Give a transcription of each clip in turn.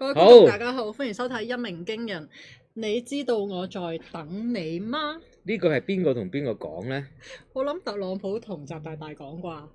各位觀眾大家好，歡迎收睇《一鳴驚人》。你知道我在等你嗎？呢個係邊個同邊個講呢？我諗特朗普同習大大講啩。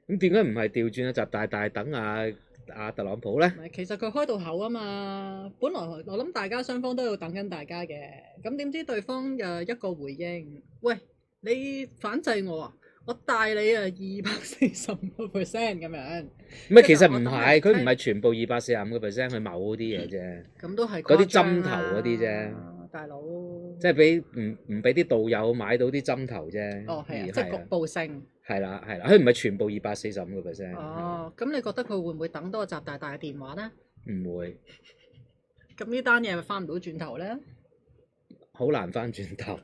咁點解唔係調轉啊？習大大等特朗普呢？唔係，其實佢開到口啊嘛。本來我諗大家雙方都要等緊大家嘅，咁點知對方一個回應，喂，你反制我啊！我帶你啊245%咁樣。唔係，其實唔係，佢唔係全部245%，佢某啲嘢啫。咁都係嗰啲針頭嗰啲啫，大佬。即係俾唔俾啲道友買到啲針頭啫。哦，係啊，即係局部性。係啦，係啦，佢唔係全部245%。哦，咁你覺得佢會唔會等多個習大大嘅電話咧？唔會。咁呢單嘢咪翻唔到轉頭咧？好難翻轉頭。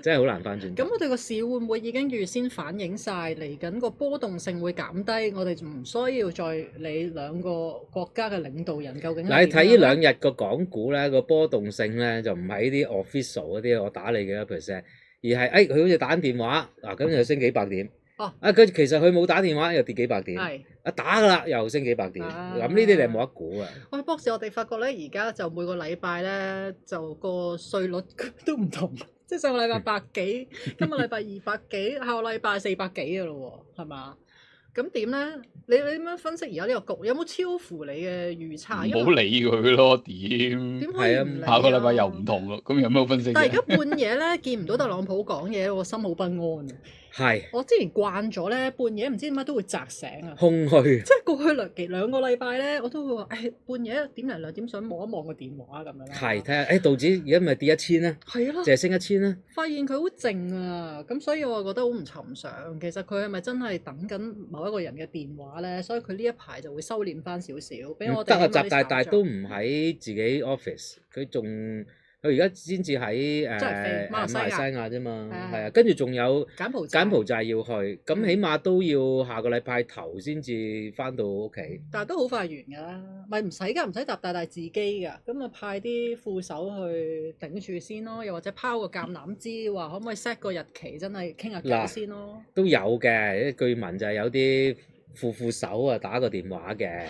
真係好難翻轉頭。咁我哋個市會唔會已經預先反映晒嚟緊個波動性會減低？我哋就唔需要再理兩個國家嘅領導人究竟。嗱，你睇呢兩日個港股咧，個波動性咧就唔係呢啲 official 嗰啲，我打你幾多 percent，而係佢好似打緊電話嗱，咁又升幾百點。哦。佢其實佢冇打電話又跌幾百點。係。打㗎啦，又升幾百點。咁呢啲你係冇得估啊。喂，博士，我哋發覺咧，而家就每個禮拜咧就個稅率都唔同。即係上個禮拜100幾，今個禮拜200幾，下個禮拜400幾嘅咯喎，係嘛？咁點咧？你點樣分析而家呢個局有冇超乎你嘅預測？唔好理佢咯，點可以唔理啊？下個禮拜又唔同咯，咁有咩分析？但係而家半夜咧見唔到特朗普講嘢，我心好不安啊！係。我之前慣咗咧，半夜唔知點解都會擲醒啊！空虛。即係過去兩個禮拜咧，我都會話半夜1點零2點想望一望個電話咁樣啦。係睇下道指而家咪跌1000啦。係咯。淨係升1000啦。發現佢好靜啊，咁所以我覺得好唔尋常。其實佢係咪真係等緊某一個人嘅電話咧？所以佢呢一排就會收斂翻少少，俾我哋。得啊，習大大都唔喺自己 office，佢而家先至喺馬來西亞啫嘛，係啊，跟住仲有柬埔寨要去，咁起碼都要下個禮拜頭先至翻到屋企。但係都好快完㗎啦，咪唔使㗎，唔使習大大自己㗎，咁啊派啲副手去頂住先咯，又或者拋個橄欖枝，話可唔可以 set 個日期，真係傾下偈先咯。都有嘅，據聞就係有啲副手啊打個電話嘅，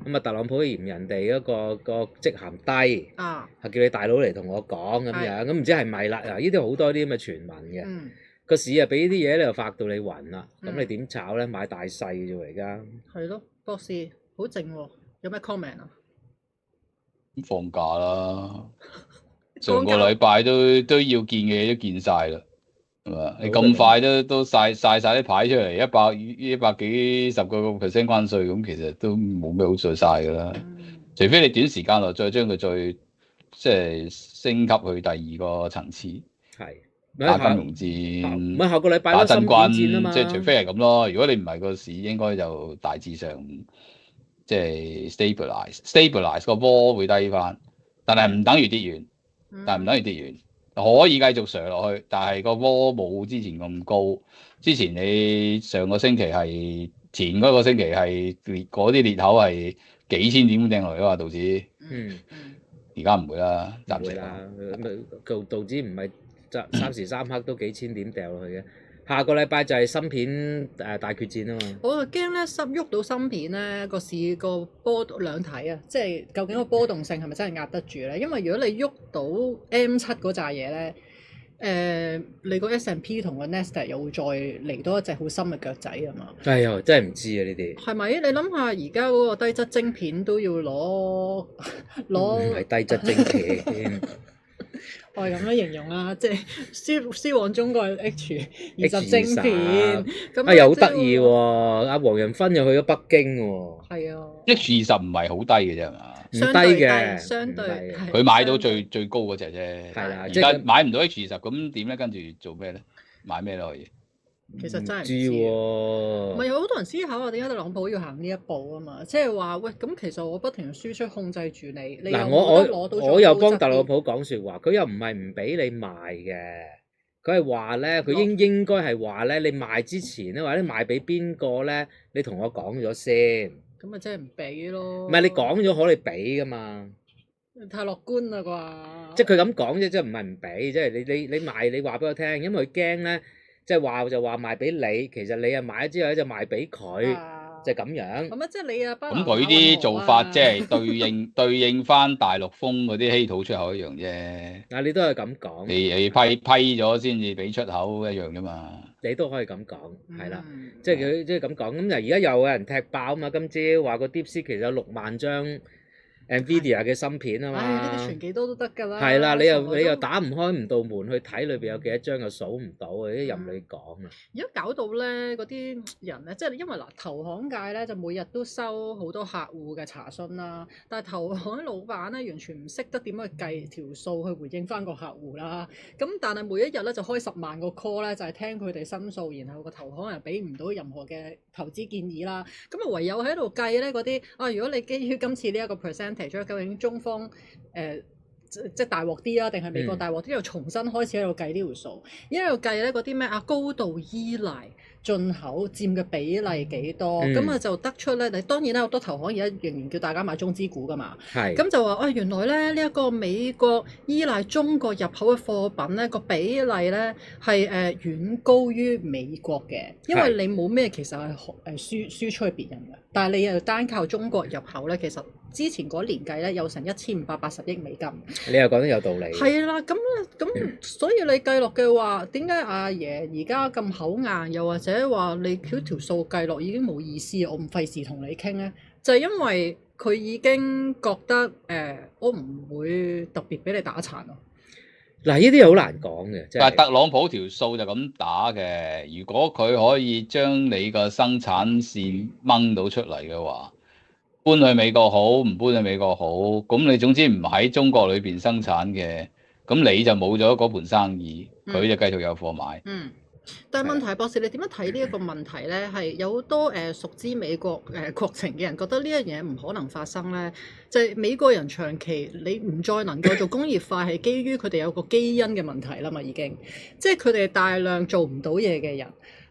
咁特朗普嫌人哋嗰個職銜低，係叫你大佬嚟同我講咁樣，咁唔知係咪啦？嗱，呢啲好多啲咁嘅傳聞嘅，個市啊俾呢啲嘢咧就發到你暈啦，咁你點炒咧？買大細啫喎而家。係咯，博士好靜喎，有咩 comment 啊？放假啦，上個禮拜都要見嘅嘢都見晒啦。係嘛？你咁快都晒啲牌出嚟，100幾10個 percent 關稅，咁其實都冇咩好再晒噶啦。除非你短時間內再將佢再即係升級去第二個層次，係打金融戰，唔係下個禮拜打真軍戰啊嘛。即係除非係咁咯。如果你唔係個市，應該就大致上即係 stabilize 個波會低翻，但係唔等於跌完。可以繼續上落去，但係個波冇之前咁高。之前你上個星期係前嗰個星期係嗰啲裂口係幾千點掟落嚟啊嘛，道指。而家唔會啦，暫時啦。道指唔係3時3刻都幾千點掉落去嘅。下個禮拜就係芯片大決戰啊嘛！我就驚咧，喐到芯片咧，個市個波兩睇啊，即係究竟個波動性係咪真係壓得住咧？因為如果你喐到 M7嗰扎嘢咧，你個 S&P 同個 Nasdaq 又會再嚟多一隻好深嘅腳仔啊嘛！哎呀，真係唔知啊呢啲。係咪？你諗下，而家嗰個低質晶片都要攞，唔係低質晶片。我係咁樣形容啦，即係輸往中國 H20 晶片，咁又好得意喎！阿黃仁勳又去咗北京喎。係啊，H20唔係好低嘅啫係嘛？唔低嘅，相對佢買到最高嗰隻啫。係啦，而家買唔到 H20，咁點咧？跟住做咩咧？買咩咧可以？其實真係唔知喎，唔係有好多人思考話點解特朗普要行呢一步啊嘛？即係話喂，咁其實我不停輸出控制住你，你又冇得攞到。我又幫特朗普講説話，佢又唔係唔俾你賣嘅，佢係話咧，佢應該係話咧，你賣之前咧，或者賣俾邊個咧，你同我講咗先。咁咪真係唔俾咯？唔係你講咗可你俾噶嘛？太樂觀啦啩！即係佢咁講啫，即係唔係唔俾？即係你賣，你話俾我聽，因為佢驚咧。即係話就話賣俾你，其實你啊買咗之後咧就賣俾佢，就咁樣。咁啊，即係你啊，咁佢啲做法即係對應翻大陸風嗰啲稀土出口一樣啫。嗱，你都係咁講。你批咗先至俾出口一樣啫嘛。你都可以咁講，係啦，即係佢即係咁講。咁就而家又有人踢爆啊嘛！今朝話個 DeepSeek 其實有6萬張 NVIDIA 嘅芯片啊嘛。呢啲傳幾多都得㗎啦。係啦，你又打唔開唔到門去睇裏邊有幾多張，又數唔到啊！啲任你講啊。而家搞到咧嗰啲人咧，即係因為嗱，投行界咧就每日都收好多客戶嘅查詢啦，但係投行老闆咧完全唔識得點去計條數去回應翻個客戶啦。咁但係每一日咧就開10萬個 call 咧，就係聽佢哋申訴，然後個投行又俾唔到任何嘅投資建議啦。咁啊唯有喺度計咧嗰啲啊，如果你基於今次呢一個 percentage，究竟中方即係大鑊啲啊，定係美國大鑊啲？又重新開始喺度計呢條數，因為度計咧嗰啲咩啊高度依賴進口佔嘅比例幾多，咁啊就得出咧。你當然啦，好多投行而家仍然叫大家買中資股噶嘛，咁就話原來咧呢一個美國依賴中國入口嘅貨品咧個比例咧係遠高於美國嘅，因為你冇咩其實係輸出去別人嘅，但係你又單靠中國入口咧，其實之前嗰年計咧有成1580億美金。你又講得有道理。係啦，咁所以你計落嘅話，點解阿爺而家咁口硬，又或者話你條數計落已經冇意思，我唔費事同你傾咧？就係因為佢已經覺得我唔會特別俾你打殘咯。嗱，呢啲好難講嘅，但係特朗普條數就咁打嘅。如果佢可以將你個生產線掹到出嚟嘅話，搬去美國好，唔搬去美國好，咁你總之唔喺中國裏邊生產嘅，咁你就冇咗嗰盤生意，佢就繼續有貨買。但係問題，博士你點樣睇呢一個問題咧？係有好多熟知美國國情嘅人覺得呢一樣嘢唔可能發生咧，就係美國人長期你唔再能夠做工業化，係基於佢哋有個基因嘅問題啦嘛，已經，即係佢哋大量做唔到嘢嘅人，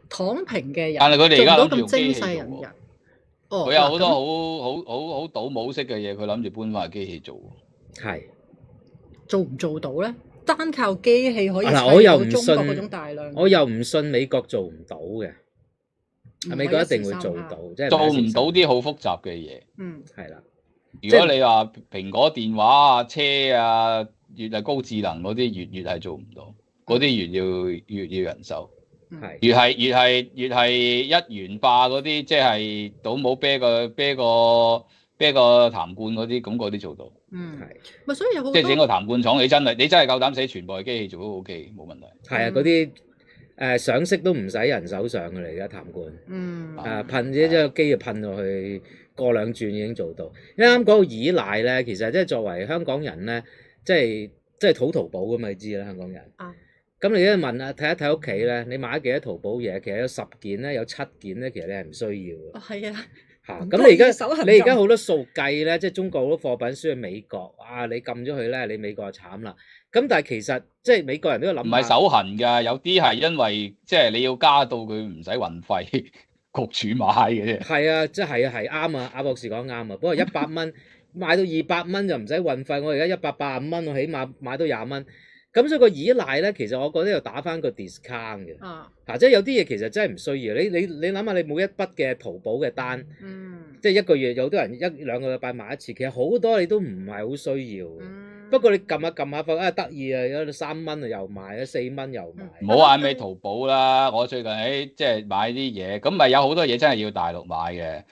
躺平嘅人，但係佢哋而家做唔到咁精細人人。佢有好多好倒模式嘅嘢，佢諗住搬翻去機器做。係做唔做到咧？單靠機器可以我又唔信嗰種大量，我又唔信美國做唔到嘅，美國一定會做到，即係做唔到啲好複雜嘅嘢。係啦。如果你話蘋果電話啊、車啊，越係高智能嗰啲，越係做唔到，嗰啲越要人手。越係一元化嗰啲，即係倒模啤個痰罐嗰啲，咁嗰啲做到。咪所以有好多即係整個痰罐廠，你真係夠膽死，全部係機器做都 OK，冇問題。係啊，嗰啲上色都唔使人手上嘅嚟，而家痰罐。噴咗個機就噴落去，過2轉已經做到。你啱講到依賴咧，其實即係作為香港人咧，即係土淘寶㗎嘛，你知啦，香港人。咁你一問啊，睇一睇屋企咧，你買咗幾多淘寶嘢？其實有10件咧，有7件咧，其實你係唔需要嘅。係啊。咁你而家好多數計咧，即係中國好多貨品輸去美國，你撳咗佢咧，你美國就慘啦。咁但係其實即係美國人都要諗，唔係手痕㗎，有啲係因為即係你要加到佢唔使運費，焗住買嘅啫。係啊，即係啱啊，阿博士講啱啊。不過100蚊買到200蚊就唔使運費，我而家185蚊，我起碼買到20蚊。咁所以個依賴咧，其實我覺得要打翻個 discount 嘅，即係有啲嘢其實真係唔需要。你諗下，你每一筆嘅淘寶嘅單，即係一個月有好多人1-2個禮拜買一次，其實好多你都唔係好需要。不過你撳下撳下發覺得意啊，有3蚊啊又買，有4蚊又買。唔好話咩淘寶啦，我最近即係買啲嘢，咁咪有好多嘢真係要大陸買嘅，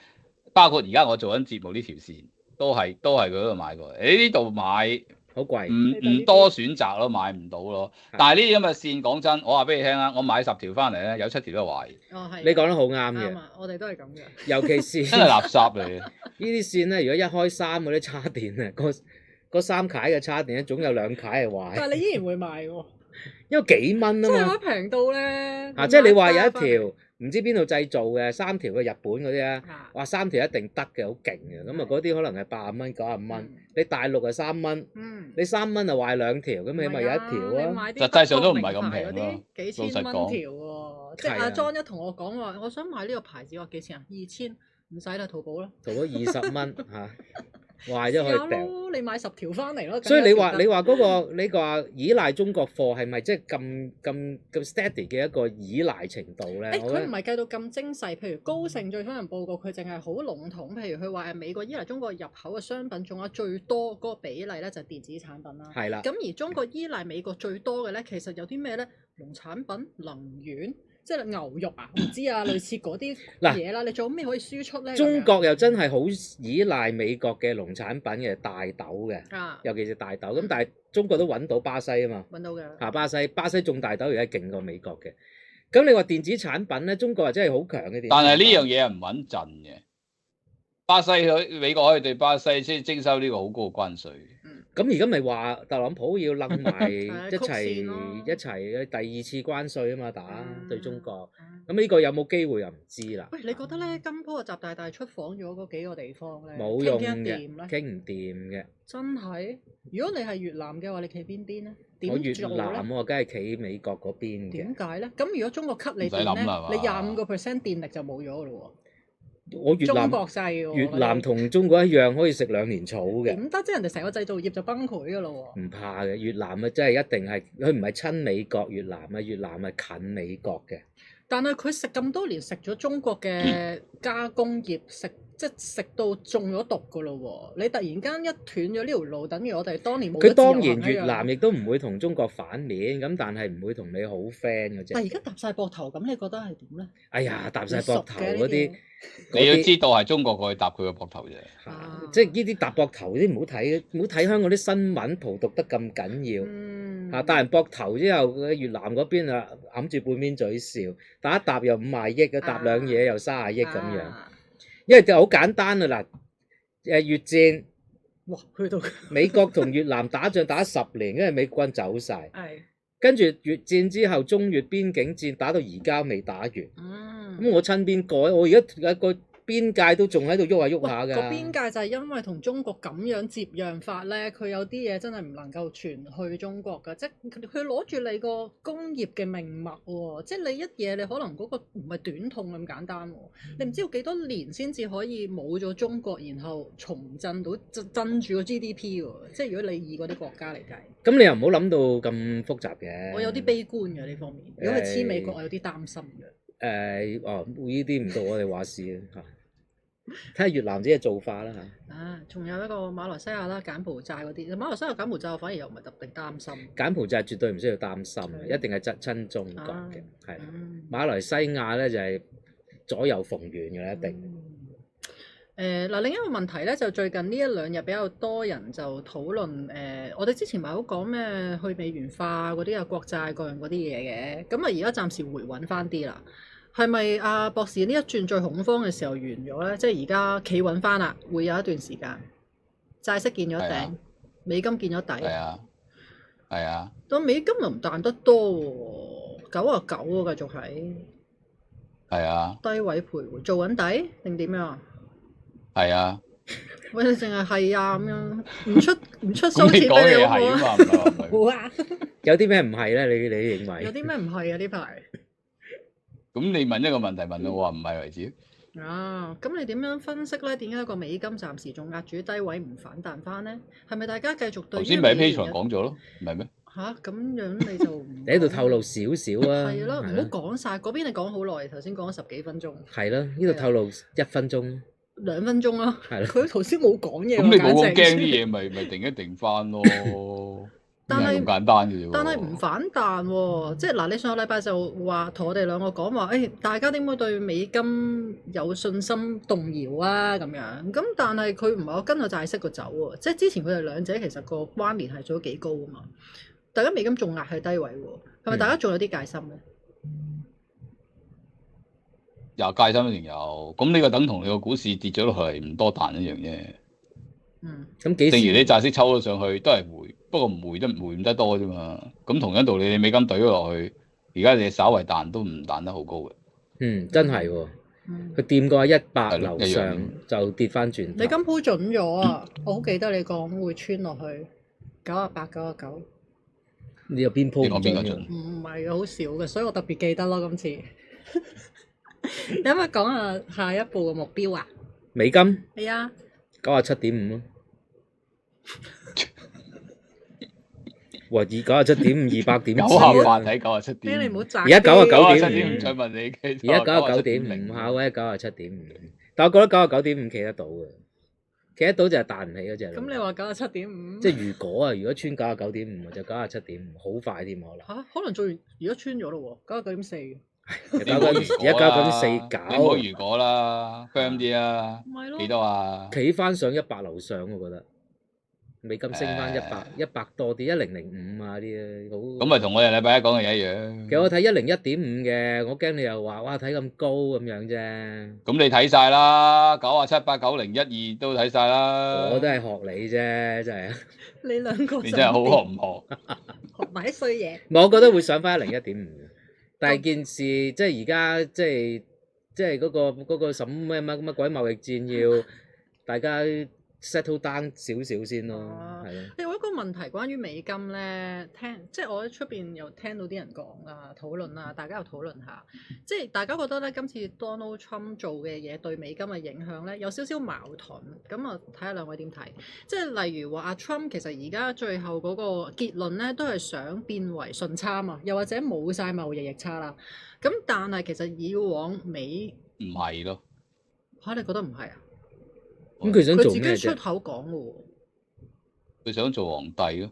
包括而家我做緊節目呢條線，都係佢嗰度買過。呢度買。好貴，唔多選擇咯，買唔到咯。但係呢啲咁嘅線，講真，我話俾你聽啦，我買10條翻嚟咧，有7條都係壞。你講得好啱嘅。我哋都係咁嘅。尤其是真係垃圾嚟嘅。呢啲線咧，如果一開3嗰啲叉電咧，嗰3楷嘅叉電咧，總有2楷係壞。但係你依然會買喎，因為幾蚊啊嘛。真係平到咧。即係你話有一條唔知邊度製造嘅3條嘅日本嗰啲啊，話3條一定得嘅，好勁嘅。咁啊，嗰啲可能係80蚊、90蚊。你大陸係3蚊，你3蚊就壞2條，咁你咪有1條啊。實際上都唔係咁平咯，幾千蚊條喎。即係阿莊一同我講話，我想買呢個牌子，話幾錢啊？2000，唔使啦，淘寶啦。淘寶20蚊嚇。壞咗可以掉。你買10條翻嚟咯。所以你話嗰個你話依賴中國貨係咪即係咁 steady 嘅一個依賴程度咧？佢唔係計到咁精細，譬如高盛最新人報告，佢淨係好籠統。譬如佢話美國依賴中國入口嘅商品仲有最多嗰個比例咧，就係電子產品啦。係啦。咁而中國依賴美國最多嘅咧，其實有啲咩咧？農產品、能源。即係牛肉啊，唔知啊，類似嗰啲嘢啦。你仲有咩可以輸出咧？中國又真係好依賴美國嘅農產品嘅大豆嘅，尤其是大豆。咁但係中國都揾到巴西啊嘛，揾到嘅。巴西種大豆而家勁過美國嘅。咁你話電子產品咧，中國又真係好強嘅電子產品。但係呢樣嘢係唔穩陣嘅。美國可以對巴西先徵收呢個好高嘅關稅。咁而家咪話特朗普要擸埋一齊嘅第2次關稅啊嘛，打對中國。咁呢個有冇機會又唔知啦。喂，你覺得咧，今鋪習大大出訪咗嗰幾個地方咧，冇用嘅，傾唔掂嘅。真係？如果你係越南嘅話，你企邊邊咧？我越南我梗係企美國嗰邊嘅。點解咧？咁如果中國 cut 你電咧，你25% 電力就冇咗㗎咯喎。我越南中國製喎，越南同中國一樣可以食2年草嘅。點得？即係人哋成個製造業就崩潰㗎咯喎。唔怕嘅，越南啊真係一定係佢唔係親美國越南啊，越南係近美國嘅。但係佢食咁多年食咗中國嘅加工業，即係食到中咗毒㗎咯喎！你突然間一斷咗呢條路，等於我哋當年冇咗自由行一樣。佢當然越南亦都唔會同中國反面，咁但係唔會同你好 friend 嘅啫。但係而家搭晒膊頭，咁你覺得係點咧？哎呀，搭晒膊頭嗰啲，你要知道係中國過去搭佢個膊頭啫。即係呢啲搭膊頭啲唔好睇，唔好睇香港啲新聞荼毒得咁緊要。搭人膊頭之後，越南嗰邊啊揞住半邊嘴笑，打一搭又50億，搭兩嘢又30億咁樣。因為就好簡單啊嗱，越戰，哇，去到美國同越南打仗打10年，因為美軍走晒，跟住越戰之後中越邊境戰打到而家未打完，咁我親邊個？我而家有個邊界都仲喺度喐下喐下㗎。個邊界就係因為同中國咁樣接壤法咧，佢有啲嘢真係唔能夠傳去中國㗎，即係佢攞住你個工業嘅命脈喎，即係你一嘢你可能嗰個唔係短痛咁簡單喎，你唔知要幾多年先至可以冇咗中國，然後重振到鎮住個 GDP 喎，即係如果你以嗰啲國家嚟計。咁你又唔好諗到咁複雜嘅。我有啲悲觀嘅呢方面，如果係黐美國，我有啲擔心嘅。呢啲唔到我哋話事啊。睇下越南自己嘅做法啦嚇。仲有一個馬來西亞啦、柬埔寨嗰啲。馬來西亞、柬埔寨我反而又唔係特別擔心。柬埔寨絕對唔需要擔心，一定係親中國嘅，係。馬來西亞咧就係左右逢源嘅啦，一定。嗱，另一個問題咧，就最近呢1、2日比較多人就討論我哋之前咪好講咩去美元化嗰啲啊、國債各樣嗰啲嘢嘅，咁啊而家暫時回穩翻啲啦。係咪阿博士呢一轉最恐慌嘅時候完咗咧？即係而家企穩翻啦，會有一段時間債息見咗頂，美金見咗底。係啊。但美金又唔彈得多喎，99喎，繼續喺。係啊。低位徘徊，做緊底定點樣啊？係啊。喂，你淨係啊咁樣，唔出數字俾你好唔好啊？好啊。有啲咩唔係咧？你認為？有啲咩唔係啊？呢排？咁你問一個問題問到我話唔係為止。咁你點樣分析咧？點解個美金暫時仲壓住低位唔反彈翻咧？係咪大家繼續對？頭先咪喺 Patreon 講咗咯，唔係咩？咁樣你就你喺度透露少少啊？係咯，唔好講晒。嗰邊你講好耐，頭先講咗10幾分鐘。係咯，呢度透露1分鐘、2分鐘咯。係咯，佢頭先冇講嘢。咁你冇咁驚啲嘢，咪定一定翻咯。但係咁簡單嘅啫喎，但係唔反彈喎，即係嗱，你上個禮拜就話同我哋兩個講話，大家點會對美金有信心動搖啊咁樣？咁但係佢唔係我跟個債息個走喎，即係之前佢哋兩者其實個關聯係做咗幾高啊嘛，大家美金仲壓喺低位喎，係咪大家仲有啲戒心咧？有戒心一定有，咁呢個等同你個股市跌咗落去唔多彈一樣啫。咁幾時？正如你債息抽咗上去都係回，不過唔回唔得多啫嘛。咁同樣道理，你美金懟咗落去，而家你稍為彈都唔彈得好高嘅。真係喎，佢掂過100樓上就跌翻轉。你金鋪準咗啊！我好記得你講會穿落去98、99。你有邊鋪唔準？唔係好少嘅，所以我特別記得咯。今次你可唔可以講下下一步嘅目標啊？美金係啊。97.5咯。哇！以97.5 200點有下飯睇97.5，你唔好賺。而家97.5再問你嘅，而家99.5下位97.5，但我覺得99.5企得到嘅，企得到就係彈唔起嗰隻。咁你話97.5？即係如果穿99.5就97.5，好快添可能。嚇，可能做完而家穿咗咯喎，99.4。而家99.49。你唔好如果啦 ，firm 啲啦。咪咯。幾多啊？企翻上100樓上，我覺得。美金升翻100多啲，1005啊啲咧，好。咁咪同我哋禮拜一講嘅嘢一樣。其實我睇101.5嘅，我驚你又話哇睇咁高咁樣啫。咁你睇晒啦，97、8、90、12都睇晒啦。我都係學你啫，真係。你兩個你真係好學唔學？學埋啲衰嘢。唔係，我覺得會上翻101.5，但係件事即係而家即係嗰個乜鬼貿易戰要大家settle down 少少先咯，係咯。有一個問題關於美金咧，即係我喺出邊又聽到啲人講啊、討論啊，大家又討論下，即係大家覺得咧今次 Donald Trump 做嘅嘢對美金嘅影響咧有少少矛盾，咁啊睇下兩位點睇？即係例如話阿 Trump 其實而家最後嗰個結論咧都係想變為順差嘛，又或者冇晒貿易逆差啦。咁但係其實以往美唔係咯嚇，你覺得唔係啊？咁佢想做咩啫？佢自己出口講嘅喎，佢想做皇帝咯。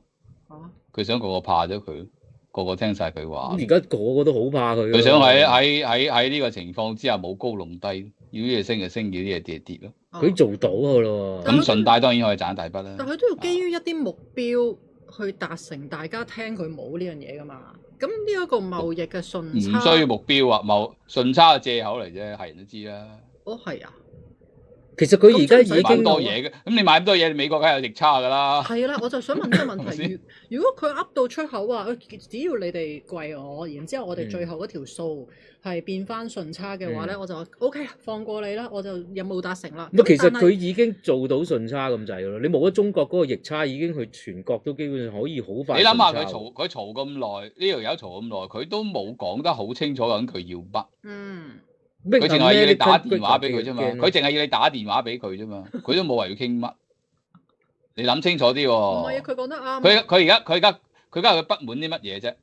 啊！佢想個個怕咗佢，個個聽晒佢話。而家個個都好怕佢。佢想喺呢個情況之下冇高弄低，要啲嘢升就升，要啲嘢跌就跌咯。佢做到嘅咯。咁順帶當然可以賺大筆啦。但佢都要基於一啲目標去達成大家聽佢冇呢樣嘢噶嘛。咁呢一個貿易嘅順差，唔需要目標啊，順差嘅借口嚟啫，係人都知啦。哦，係啊。其實佢而家已經買咁多嘢嘅，咁你買咁多嘢，美國梗係有逆差㗎啦。係啦，我就想問呢個問題：如果佢噏到出口話，只要你哋貴我，然之後我哋最後嗰條數係變翻順差嘅話咧，我就話 OK 放過你啦，我就任務達成啦。其實佢已經做到順差咁滯㗎咯，你冇咗中國嗰個逆差，已經去全國都基本上可以好快。你諗下佢嘈咁耐，呢條友嘈咁耐，佢都冇講得好清楚緊佢要乜。佢淨係要你打電話俾佢啫嘛，佢淨係要你打電話俾佢啫嘛，佢都冇話要傾乜。你諗清楚啲喎。唔係，佢講得啱。佢而家佢不滿啲乜嘢啫？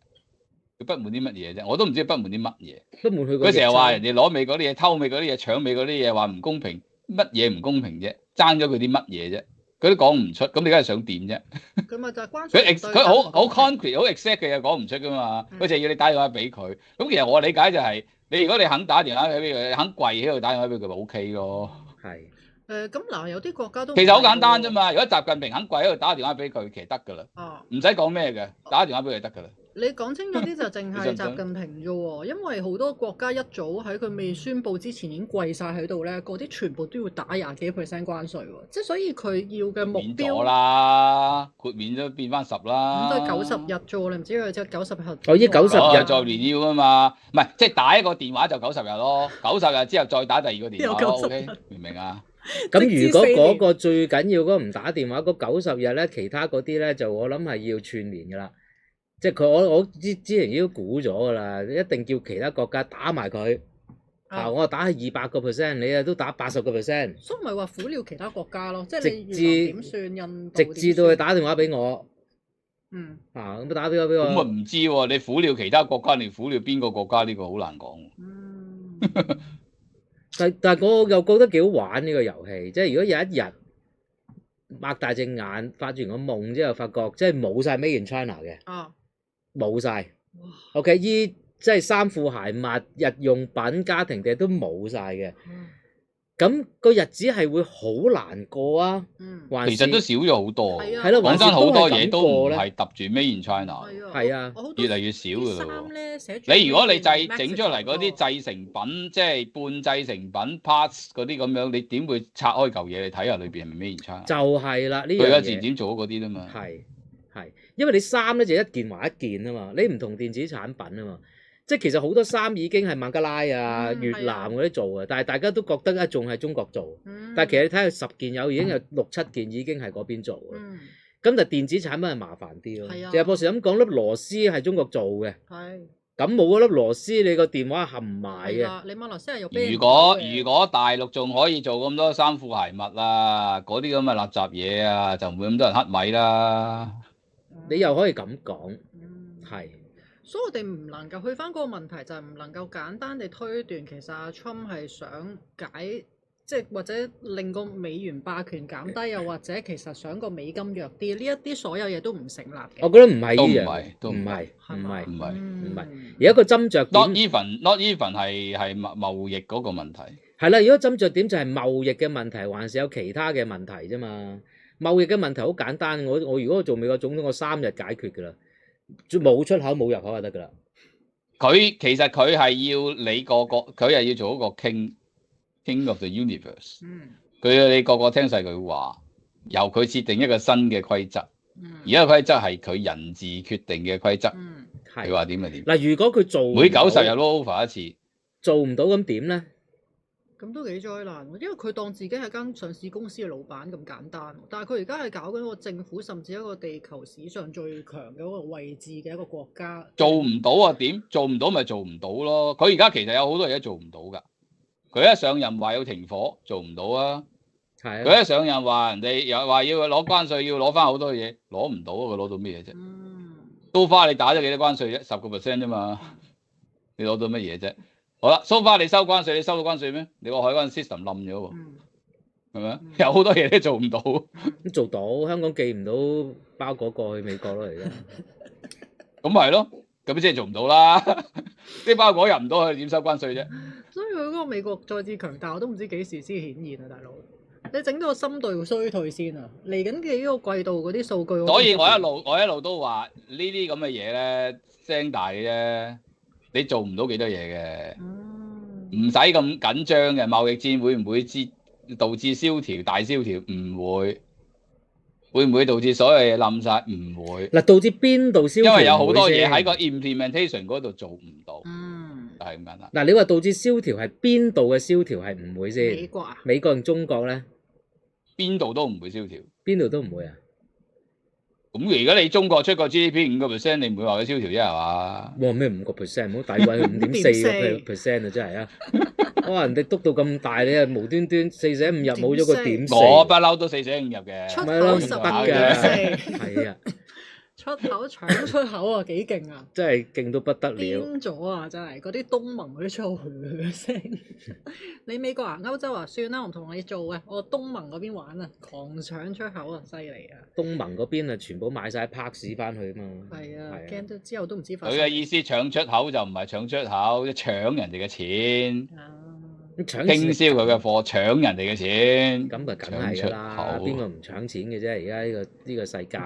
佢不滿啲乜嘢啫？我都唔知佢不滿啲乜嘢。不滿佢。佢成日話人哋攞美國啲嘢、偷美國啲嘢、搶美國啲嘢，話唔公平。乜嘢唔公平啫？爭咗佢啲乜嘢啫？佢都講唔出，咁你而家想點啫？佢咪就係關佢好 concrete、好 exact 嘅嘢講唔出噶嘛？佢就要你打電話俾佢。咁其實我理解就係。如果你肯打電話俾佢，肯跪喺度打電話俾佢，咪 OK 咯。係。咁嗱，有啲國家都其實好簡單啫嘛。如果習近平肯跪喺度打電話俾佢，其實得㗎啦。唔使講咩嘅，打電話俾佢就得㗎啦。你講清楚啲就淨係習近平啫喎，因為好多國家一早喺佢未宣佈之前已經跪晒喺度咧，嗰啲全部都要打20幾% 關稅喎。即係所以佢要嘅目標。免咗啦，豁免咗變翻10啦。咁都係90日啫喎，你唔知佢即係90日。哦，依90日再連要啊嘛，唔係即係打一個電話就90日咯，90日之後再打第二個電話咯 ，OK， 明唔明啊？咁如果嗰個最緊要嗰個唔打電話嗰90日咧，其他嗰啲咧就我諗係要串連㗎啦。即係我之前已經估咗㗎啦，一定叫其他國家打埋佢。我打係200%，你都打80%。所以咪話苦了其他國家咯，即係你越南點算印度？直至到佢打電話俾我。咁打電話俾我。咁啊唔知喎，你苦了其他國家，你苦了邊個國家呢個好難講。但係我又覺得幾好玩呢個遊戲，即係如果有一日擘大隻眼發完個夢之後，發覺即係冇晒 Made in China 嘅，冇晒。OK，即係衫褲鞋襪、日用品、家庭地都冇晒嘅。咁個日子係會好難過啊！其實都少咗好多。係咯，講真好多嘢都唔係揼住 Made in China。係啊，越嚟越少㗎咯。你如果你整出嚟嗰啲製成品，即係半製成品 parts 嗰啲咁樣，你點會拆開嚿嘢你睇下裏邊係咪 Made in China？就係啦，呢樣嘢。佢而家漸漸做咗嗰啲啦嘛。係，因為你衫咧就一件還一件啊嘛，你唔同電子產品啊嘛。即係其實好多衫已經係孟加拉啊、越南嗰啲做嘅，但係大家都覺得仲係中國做。但係其實你睇下10件有已經有6、7件已經係嗰邊做嘅。咁但係電子產品係麻煩啲咯。就係博士咁講，粒螺絲係中國做嘅。咁冇嗰粒螺絲，你個電話冚埋嘅。你馬來西亞又如果大陸仲可以做咁多衫褲鞋襪啊，嗰啲咁嘅垃圾嘢啊，就唔會咁多人乞米啦。你又可以咁講，係。所以我哋唔能夠去翻嗰個問題，就係唔能夠簡單地推斷，其實阿 Trump 係想即係或者令個美元霸權減低，又或者其實想個美金弱啲，呢一啲所有嘢都唔成立嘅。我覺得唔係呢樣，都唔係，唔係。而一個斟酌點 ，not even 係貿易嗰個問題。係啦，如果斟酌點就係貿易嘅問題，還是有其他嘅問題啫嘛。貿易嘅問題好簡單，我如果我做美國總統，我3日解決㗎啦。冇出口冇入口就得噶啦。其實佢係要你佢係要做一個 king of the universe。佢要你個聽晒佢話，由佢設定一個新嘅規則。而家個規則係佢人治決定嘅規則。佢話點就點。嗱，如果佢做每90日都 over 一次，做唔到咁點咧？咁都幾災難，因為佢當自己係間上市公司嘅老闆咁簡單，但係佢而家係搞緊一個政府，甚至一個地球史上最強嘅一個位置嘅一個國家。做唔到啊？點做唔到咪做唔到咯？佢而家其實有好多嘢都做唔到㗎。佢一上任話要停火，做唔到啊。佢一上任話人哋又話要攞關稅，要攞翻好多嘢，攞唔到啊！佢攞到咩嘢啫？都花你打咗幾多關稅啫？10% 啫嘛。你攞到乜嘢啫？好啦，so far你收關稅，你收到關稅咩？你個海關 system 冧咗喎，係咪？有好多嘢都做唔到。咁做到，香港寄唔到包裹過去美國咯，而家。咁咪係咯，咁即係做唔到啦。啲包裹入唔到去，點收關稅啫？所以佢嗰個美國再次強大，我都唔知幾時先顯現啊，大佬。你整到個深度要衰退先啊！嚟緊幾個季度嗰啲數據，所以我一路都話呢啲咁嘅嘢咧，聲大嘅啫。你做唔到幾多嘢嘅，唔使咁緊張嘅。貿易戰會唔會導致蕭條、大蕭條？唔會。會唔會導致所有嘢冧晒？唔會。嗱，導致邊度蕭條？因為有好多嘢喺個 implementation 嗰度做唔到。就係咁簡單。嗱，你話導致蕭條係邊度嘅蕭條係唔會先？美國啊？美國定中國咧？邊度都唔會蕭條。邊度都唔會啊？咁而家你中國出個 GDP 5%，你唔會話佢蕭條啫係嘛？哇！咩5%？唔好詆毀佢5.4% 啊！真係啊！哇！人哋督到咁大，你係無端端4捨5入冇咗個點4。我不嬲都4捨5入嘅。出口10嘅。係啊。出口搶出口啊，幾勁啊！真係勁到不得了。癲咗啊！真係嗰啲東盟嗰啲出口嘅聲。你美國啊、歐洲啊，算啦，我唔同你做嘅。我東盟嗰邊玩啊，狂搶出口啊，犀利啊！東盟嗰邊啊，全部買晒 parts 翻去啊嘛。係啊，驚到之後都唔知發生。佢嘅意思搶出口就唔係搶出口，即係搶人哋嘅錢。傾銷佢嘅貨，搶人哋嘅錢，咁就梗係㗎啦。邊個唔搶錢嘅啫？而家呢個世界，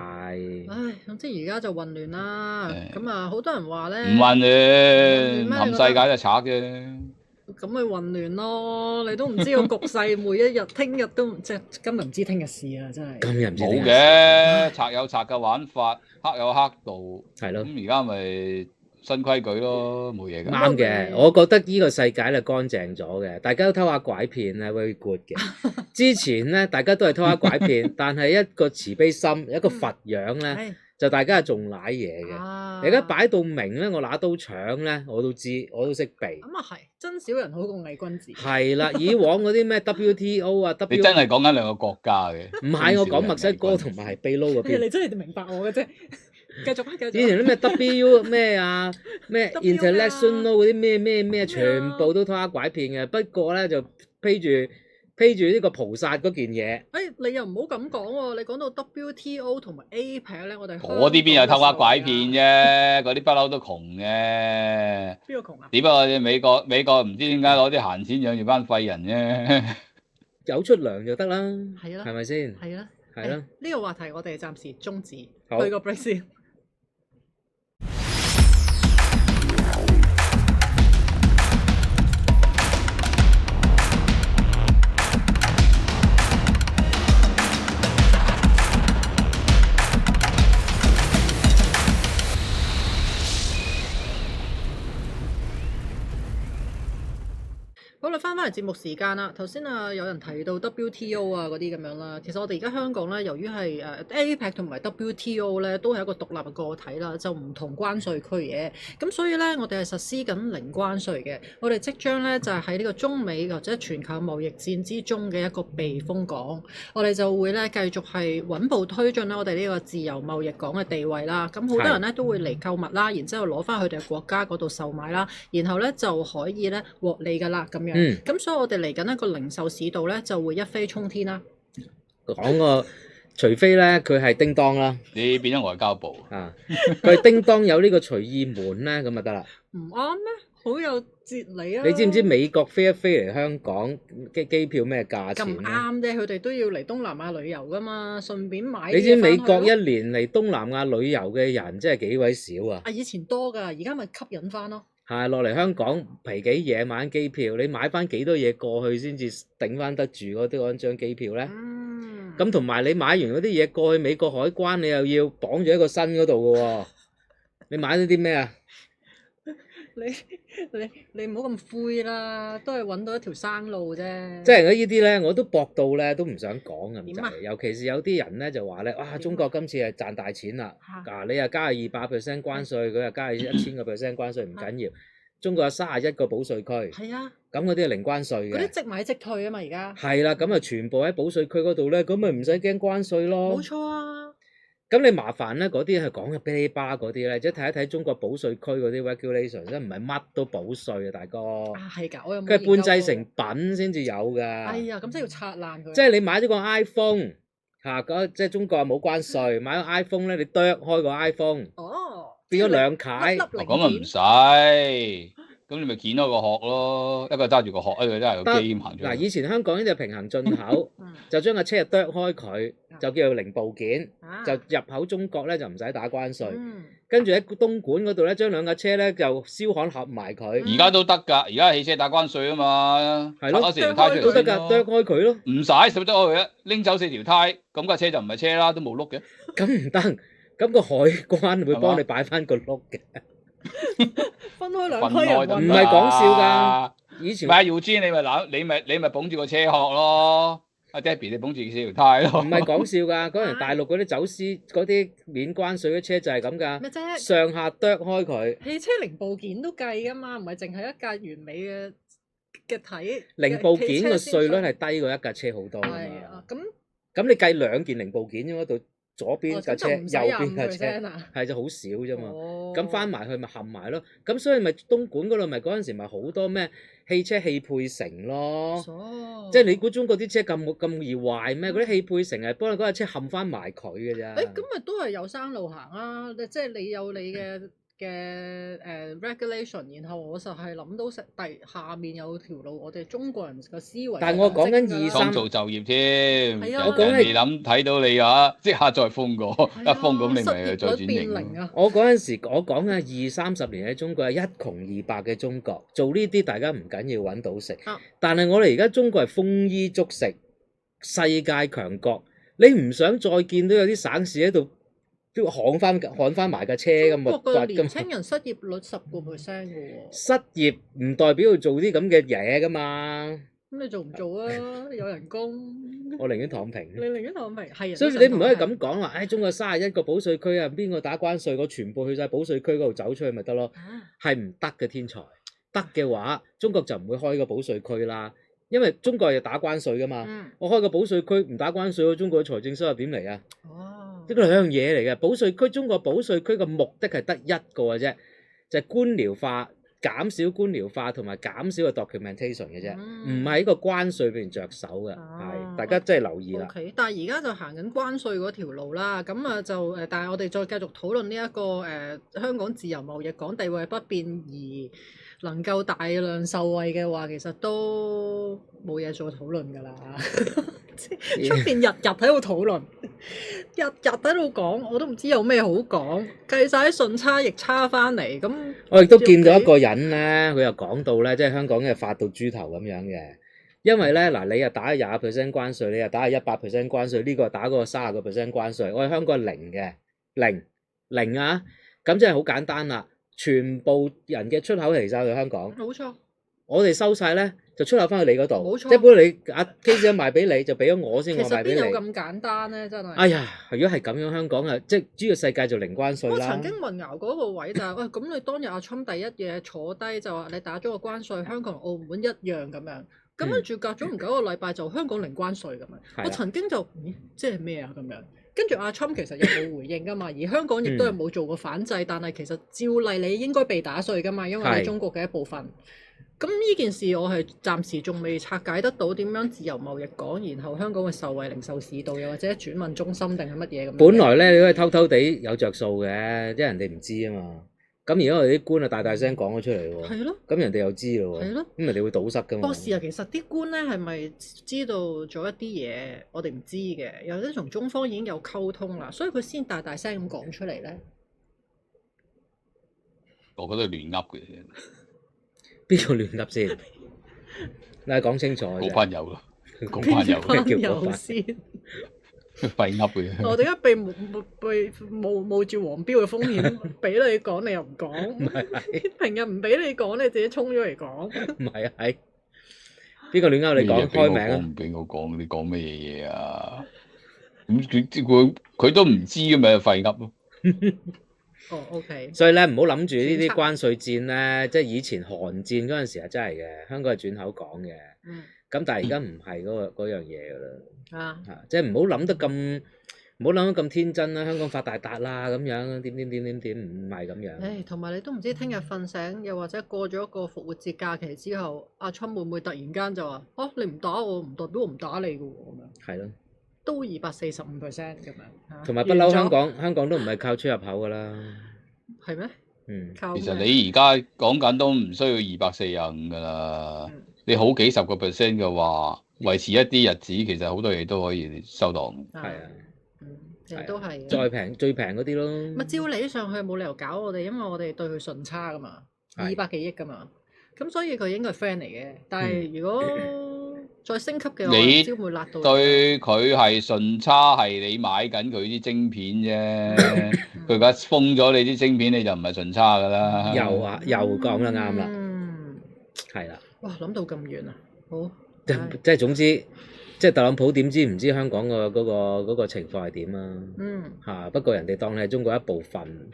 唉，總之而家就混亂啦。咁啊，好多人話咧，唔混亂，冚世界都係賊嘅。咁咪混亂咯！你都唔知個局勢，每一日、聽日都即係今日唔知聽日事啊！真係。今日唔知聽日事。冇嘅，賊有賊嘅玩法，黑有黑道。係咯。咁而家咪新規矩咯，冇嘢㗎。啱嘅，我覺得呢個世界咧乾淨咗嘅，大家都偷下拐騙咧 very good 嘅。之前咧大家都係偷下拐騙，但係一個慈悲心，一個佛樣咧，就大家係仲舐嘢嘅。而家擺到明咧，我拿刀搶咧，我都知，我都識避。咁啊係，真小人好過偽君子。係啦，以往嗰啲咩 WTO 啊，你真係講緊兩個國家嘅。唔係，我講墨西哥同埋係秘魯嗰邊。你真係明白我嘅啫。繼續。以前啲咩 W 咩啊咩 International 嗰啲咩，全部都偷下拐騙嘅。不過咧就披住呢個菩薩嗰件嘢。你又唔好咁講喎！你講到 WTO 同埋 APEC 咧，我哋嗰啲邊有偷下拐騙啫？嗰啲不嬲都窮嘅。邊個窮啊？只不過美國唔知點解攞啲閒錢養住班廢人啫。有出糧就得啦。係啦。係咪先？係啦。係啦。呢個話題我哋暫時終止，去個 break 先。好啦，翻嚟埋節目時間啦，頭先有人提到 WTO 啊嗰啲咁樣啦，其實我哋而家香港咧，由於係APEC 同埋 WTO 咧，都係一個獨立嘅個體啦，就唔同關稅區嘅，咁所以咧，我哋係實施緊零關稅嘅，我哋即將咧就係喺呢個中美或者全球貿易戰之中嘅一個避風港，我哋就會咧繼續係穩步推進咧我哋呢個自由貿易港嘅地位啦，咁好多人咧都會嚟購物啦，然之後攞翻佢哋嘅國家嗰度售賣啦，然後咧就可以咧獲利㗎啦咁樣。咁所以我哋嚟緊一個零售市道咧就會一飛沖天啦。講個，除非咧佢係叮當啦，你變咗外交部啊，佢係叮當有呢個隨意門咧，咁就得啦。唔啱咩？好有哲理啊！你知唔知美國飛一飛嚟香港機票咩價錢？咁啱啫，佢哋都要嚟東南亞旅遊噶嘛，順便買。你知美國一年嚟東南亞旅遊嘅人真係幾鬼少啊！以前多㗎，而家咪吸引翻咯。係落嚟香港皮幾嘢買機票，你買翻幾多嘢過去先至頂翻得住嗰張機票咧？咁同埋你買完嗰啲嘢過去美國海關，你又要綁住一個身嗰度嘅喎。你買咗啲咩啊？你唔好咁灰啦，都係揾到一條生路啫。即係呢啲咧，我都搏到咧，都唔想講咁點啊？尤其是有啲人咧就話咧，哇！中國今次係賺大錢啦，你又加200% 關稅，佢又加1000% 關稅，唔緊要。中國有31個保稅區，係啊，咁嗰啲係零關稅嘅。嗰啲即買即退啊嘛，而家。係啦，咁啊全部喺保稅區嗰度咧，咁咪唔使驚關稅咯。冇錯啊。咁你麻煩咧，嗰啲係講嘅噼里啪啦嗰啲咧，即係睇一睇中國保稅區嗰啲 regulation，真唔係乜都保稅啊，大哥。係㗎，我有冇？佢係半製成品先至有㗎。哎呀，咁即係要拆爛佢。即係你買咗個 iPhone 即係中國冇關稅，買咗 iPhone 咧，你剁開個 iPhone，變咗兩塊。咁啊唔使。咁你咪剪開個殼咯，一個揸住個殼，一個揸住個機行出嚟。以前香港呢就平衡進口，就將個車剁開佢，就叫做零部件，就入口中國咧就唔使打關稅。跟住喺東莞嗰度咧，將兩架車咧就燒焊合埋佢。而家都得㗎，而家汽車打關稅啊嘛，係咯，拆咗4條胎出嚟都得㗎，剁開佢咯。唔使，使乜剁開佢啊？拎走4條胎，咁架車就唔係車啦，都冇轆嘅。咁唔得，咁個海關會幫你擺翻個轆嘅。分開兩批人，唔係講笑㗎。以前唔係耀尊，你咪捧住個車殼咯。阿 Debbie 你捧住4條胎咯。唔係講笑㗎，嗰陣大陸嗰啲走私嗰啲免關稅嘅車就係咁㗎。咩啫？上下剁開佢。汽車零部件都計㗎嘛，唔係淨係一架完美嘅體。零部件個稅率係低過一架車好多㗎嘛。係啊，咁你計2件零部件啫嘛度。左邊架車，右邊架車，係就好少啫嘛。咁翻埋去咪冚埋咯。咁所以咪東莞嗰度咪嗰陣時咪好多咩汽車汽配城咯。即係你估中國啲車咁易壞咩？嗰啲汽配城係幫你嗰架車冚翻埋佢嘅啫。咁咪都係有生路行啊！即係你有你嘅regulation，然後我就係諗到下面有條路，我哋中國人嘅思維。但係我講緊創造就業添，我講係諗睇到你啊，即刻再封過一封咁，你咪再轉型。我嗰陣時我講緊20-30年喺中國係一窮二白嘅中國，做呢啲大家唔緊要揾到食。但係我哋而家中國係豐衣足食，世界強國，你唔想再見到有啲省市喺度。都焊翻埋架車咁啊！個年輕人失業率10%嘅喎。失業唔代表要做啲咁嘅嘢噶嘛。咁你做唔做啊？有人工。我寧願躺平。你寧願躺平，係。所以你唔可以咁講話，中國31個保稅區啊，邊個打關稅，我全部去晒保稅區嗰度走出去咪得咯？係唔得嘅天才，得嘅話，中國就唔會開個保稅區啦。因為中國係打關稅噶嘛。我開個保稅區唔打關稅，中國嘅財政收入點嚟啊？呢個兩樣嘢嚟嘅，保稅區中國保稅區嘅目的係得一個嘅啫，就係官僚化，減少官僚化同埋減少個 documentation 嘅啫，唔係喺個關稅邊着手嘅，係大家真係留意啦。Okay，但係而家就行緊關稅嗰條路啦，咁啊就但係我哋再繼續討論呢一個香港自由貿易港地位不變而能夠大量受惠嘅話，其實都冇嘢再討論㗎啦。出邊日日喺度討論，日日喺度講，我都唔知有咩好講，計晒啲順差逆差翻嚟，咁我亦都見到一個人咧，佢又講到咧，即係香港嘅發到豬頭咁樣嘅，因為咧嗱，你又打20% 關稅，你又打100% 關稅，呢個打嗰個30% 關稅，我哋香港係零嘅，零啊，咁即係好簡單啦，全部人嘅出口嚟晒去香港，冇錯。我哋收晒咧就出口翻去你嗰度。冇錯。即係本來你阿 case 賣俾你，就俾咗我先，我賣俾你。其實邊有咁簡單咧？真係。哎呀，如果係咁樣，香港啊，即係主要世界就零關稅啦。我曾經混淆嗰個位就係，喂，咁你當日阿 Trump 第一嘢坐低就話你打咗個關稅，香港同澳門一樣咁樣。咁跟住隔咗唔夠個禮拜就香港零關稅咁樣。我曾經就即係咩啊咁樣？跟住阿 Trump 其實又冇回應噶嘛，而香港亦都係冇做過反制，但係其實照例你應該被打稅噶嘛，因為你係中國嘅一部分。咁呢件事我係暫時仲未拆解得到點樣自由貿易講，然後香港嘅受惠零售市道又或者轉運中心定係乜嘢咁。本來咧你可以偷偷地有着數嘅，即係人哋唔知啊嘛。咁而家我哋啲官啊大聲講咗出嚟喎，係咯，咁人哋又知咯喎，係咯，咁人哋會堵塞噶嘛。博士啊，其實啲官咧係咪知道咗一啲嘢，我哋唔知嘅，有啲同中方已經有溝通啦，所以佢先大聲咁講出嚟咧。我覺得係亂噏嘅，邊個亂噏先？你係講清楚。嗰班友咯，嗰班友叫嗰班先。廢噏嘅。我哋而家被冒住黃標嘅風險，俾你講你又唔講。唔係，平日唔俾你講，你自己衝咗嚟講。唔係啊，係邊個亂噏？你講開名啊！唔俾我講，你講咩嘢啊？咁佢都唔知嘅咪廢噏咯。哦，OK。所以咧，唔好諗住呢啲關稅戰咧，即係以前韓戰嗰陣時係真係嘅，香港係轉口講嘅。咁但係而家唔係嗰樣嘢噶啦。即係唔好諗得咁天真啦，香港發大達啦咁樣，點唔係咁樣。誒，同埋你都唔知聽日瞓醒，又或者過咗一個復活節假期之後，阿春會唔會突然間就話：你唔打我，唔代表我唔打你嘅喎咁樣。係咯。都245%咁樣，同埋不嬲香港都唔係靠出入口噶啦，係咩？其實你而家講緊都唔需要245噶啦，你好幾十個%嘅話，維持一啲日子，其實好多嘢都可以收檔。係啊，其實都係。再平最平嗰啲咯。咪照理上去冇理由搞我哋，因為我哋對佢順差噶嘛，200幾億噶嘛，咁所以佢應該係 friend 嚟嘅。但係如果再升級嘅話，你招會辣到。對佢係順差，係你買緊佢啲晶片啫。佢而家封咗你啲晶片，你就唔係順差噶啦。又講得啱啦。係啦。哇，諗到咁遠啊！好。即係總之，即係特朗普點知唔知香港嗰個情況係點啊？不過人哋當你係中國一部分。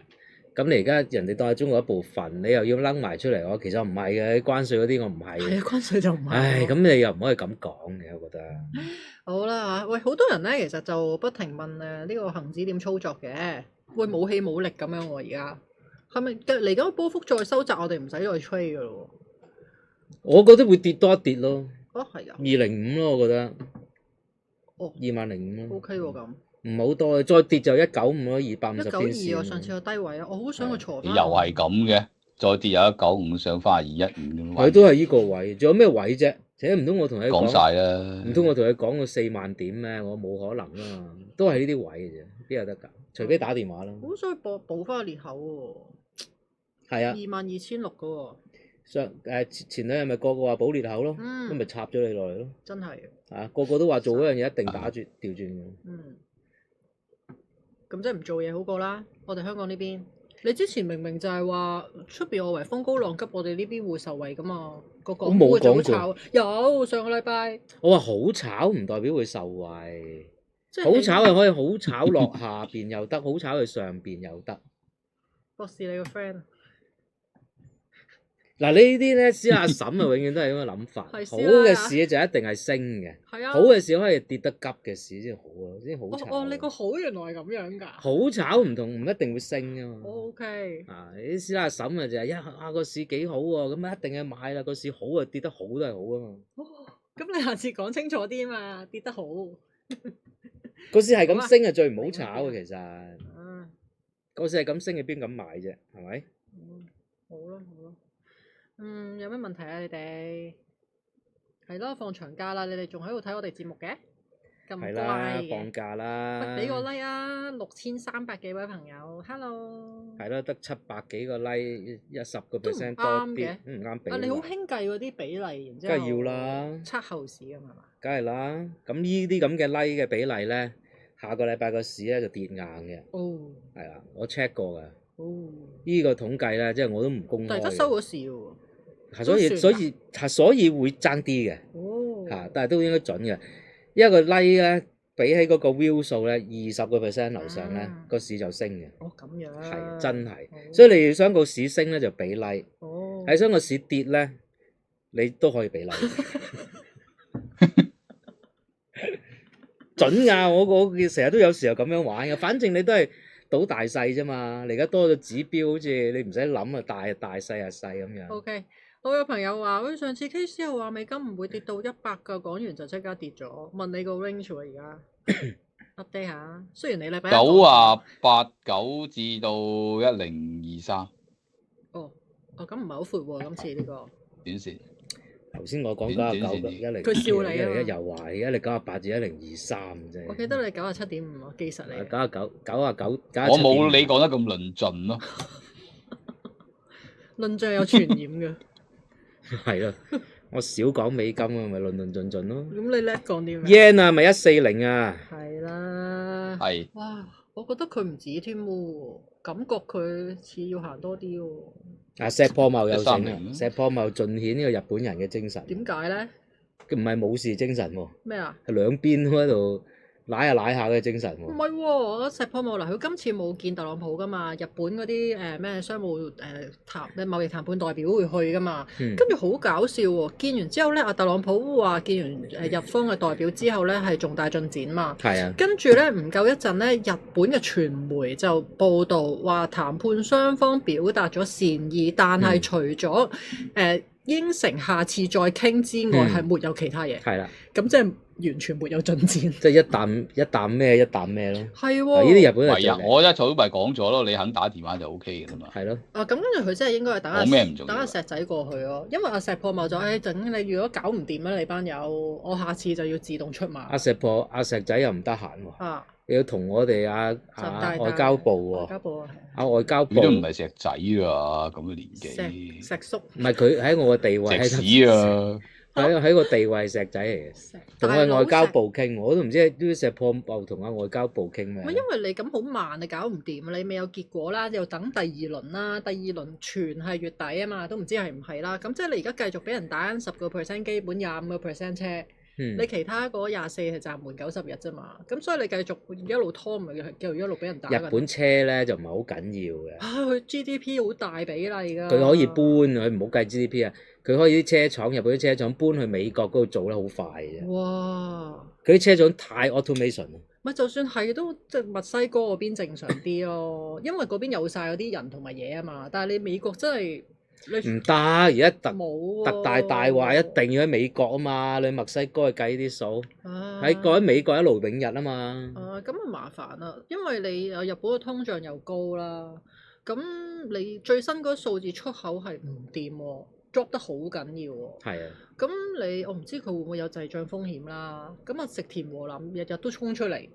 咁你而家人哋當係中國一部分，你又要掹埋出嚟，我其實唔係嘅，關稅嗰啲我唔係。係啊，關稅就唔係。唉，咁你又唔可以咁講嘅，我覺得。好啦嚇，喂，好多人咧，其實就不停問呢個恆指點操作嘅，會冇氣冇力咁樣喎，而家係咪嚟緊波幅再收窄，我哋唔使再 trade 嘅咯？我覺得會跌多一跌咯。係啊。205咯，我覺得。20500咯。OK 喎咁。唔好多，再跌就195咯，250天線。192啊，上次個低位啊，我好想去坐翻。又係咁嘅，再跌有195上翻215咁。佢都係呢個位，仲有咩位啫？唔通我同你講晒啦？唔通我同你講個4萬點咩？我冇可能啊嘛，都係呢啲位嘅啫，邊有得搞？除非打電話啦。好想補翻個裂口喎。係啊。22600嘅喎。前兩日咪個個話補裂口咯，咁咪插咗你落嚟咯。真係。啊，個個都話做嗰樣嘢一定打住調轉嘅。咁即係唔做嘢好過啦。我哋香港呢邊，你之前明明就係話出邊外圍風高浪急，我哋呢邊會受惠噶嘛？個港股會好炒。有上個禮拜。我話好炒唔代表會受惠，好炒係可以好炒落下邊又得，好炒去上邊又得。博士你個 friend。嗱呢啲咧，試下審啊，永遠都係咁嘅諗法。好嘅市就一定係升嘅，好嘅市可以跌得急嘅市先好啊，先好炒。你個好原來係咁樣㗎？好炒唔同，唔一定會升啊嘛。OK。你試下審啊，就係個市幾好喎，咁一定係買啦。個市好啊，跌得好都係好啊嘛。咁你下次講清楚啲啊嘛，跌得好。個市係咁升係最唔好炒嘅，其實。個市係咁升，你邊敢買啫？係咪？好啦，好啦。有咩問題啊？你哋係咯，放長假啦，你哋仲喺度睇我哋節目嘅？咁乖嘅。放假啦。俾個 like 啊！6300幾位朋友 ，hello。係咯，得700幾個 like，10%多啲，唔啱比例。你好興計嗰啲比例，然之後。梗係要啦。測後市㗎嘛？梗係啦。咁呢啲咁嘅 like 嘅比例咧，下個禮拜個市咧就跌硬嘅。哦。係啦，我 check 過㗎。哦。呢個統計咧，即係我都唔公開。但係而家收咗市喎。所以會爭啲嘅。但係都應該準嘅。一個 like 咧，比起嗰個 view 數咧，20% 樓上咧，個市就升嘅。咁樣。係真係，所以你想個市升咧就俾 like。你想個市跌咧，你都可以俾 like。準㗎，我成日都有時候咁樣玩嘅。反正你都係賭大細啫嘛。你而家多咗指標，好似你唔使諗啊，大細啊細咁樣。OK。我有朋友話：喂，上次 KC 又話美金唔會跌到100㗎，講完就即刻跌咗。問你個 range 喎，而家 update 下。雖然你禮拜989至到1023。咁唔係好闊喎，今次呢個短線。頭先我講99.10，佢笑你啊！而家又話，而家你98至1023啫。我記得你97.5，我記實你。99。我冇你講得咁論盡咯。論盡有傳染嘅。係咯，我少講美金啊，咪論盡咯。咁你叻講啲咩 yen 啊，咪140啊。係啦。係。哇！我覺得佢唔止添喎，感覺佢似要行多啲喎。石破茂又成啊！石破茂盡顯呢個日本人嘅精神。點解咧？佢唔係武士精神喎。咩啊？係兩邊喺度舐下嘅精神喎。唔係喎，石破茂嗱，佢今次冇見特朗普噶嘛？日本嗰啲咩商務貿易談判代表會去噶嘛？跟住好搞笑喎！見完之後咧，阿特朗普話見完日方嘅代表之後咧係重大進展嘛。係啊。跟住咧唔夠一陣咧，日本嘅傳媒就報道話談判雙方表達咗善意，但係除咗應承下次再傾之外，係沒有其他嘢。係啦。咁即係完全沒有進展。即係一啖咩咯。係喎。呢啲日本人。係啊，我一早咪講咗咯，你肯打電話就 O K 嘅啦嘛。係咯。咁跟住佢真係應該係等阿石仔過去咯，因為阿石破茂就等你如果搞唔掂咧，你班友，我下次就要自動出馬。阿石仔又唔得閒喎。你要同我哋外交部喎。外交部啊，外交部。佢都唔係石仔㗎，咁嘅年紀。石叔。唔係佢喺我嘅地位。石屎啊！喺個地位石仔嚟嘅，同我外交部傾，我都唔知啲石破茂同外交部傾咩。唔係因為你咁好慢，你搞唔掂，你未有結果啦，又等第二輪啦，第二輪全係月底啊嘛，都唔知係唔係啦。咁即係你而家繼續俾人打緊10%基本，25%車，你其他嗰24係暫緩90日啫嘛。咁所以你繼續一路拖，咪繼續一路俾人打。日本車咧就唔係好緊要嘅。佢 GDP 好大比例㗎。佢可以搬，佢唔好計 GDP 啊。佢可以啲車廠，日本啲車廠搬去美國嗰度做得好快嘅啫。哇！佢啲車廠太 automation 啦。咪就算係都即係墨西哥嗰邊正常啲咯，因為嗰邊有晒嗰啲人同埋嘢啊嘛。但係你美國真係唔得，而家特大話一定要喺美國啊嘛。你墨西哥去計啲數，喺美國一勞永逸啊嘛。咁啊麻煩啦，因為你日本嘅通脹又高啦，咁你最新嗰個數字出口係唔掂喎。drop 得好緊要喎，係啊，咁我唔知佢會唔會有滯脹風險啦。咁啊，植田和男日日都衝出嚟，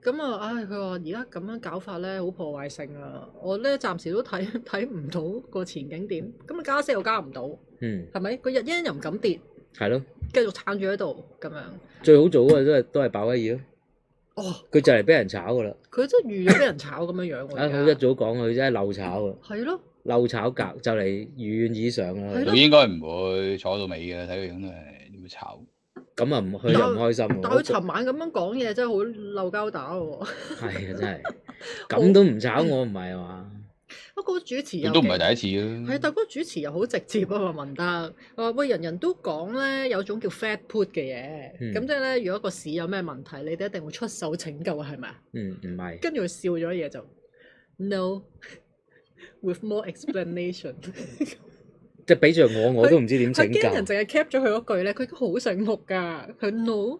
咁啊，佢話而家咁樣搞法咧，好破壞性啊！我咧暫時都睇唔到個前景點。咁啊，加息又加唔到，係咪？個日圓又唔敢跌，係咯，繼續撐住喺度咁樣。最好做嘅都係鮑威爾咯。哦，佢就嚟俾人炒噶啦。佢真係預咗俾人炒咁樣樣喎。好一早講佢真係漏炒啊。係咯。漏炒格就嚟如願以償啦，佢應該唔會坐到尾嘅，睇佢樣都係點會炒。咁啊佢又唔開心喎。但佢尋晚咁樣講嘢真係好漏交打喎。係啊，真係咁都唔炒我唔係嘛？不過主持又都唔係第一次啦。係，但嗰個主持又好直接啊嘛，問得話喂，人人都講咧有種叫 Fed Put 嘅嘢，咁即係咧，如果個市有咩問題，你哋一定會出手拯救啊，係咪啊？唔係。跟住佢笑咗嘢就 No。With more explanation，即係俾著我都唔知點拯救。驚人淨係 cap 咗佢嗰句咧，佢都好醒目㗎。佢 no，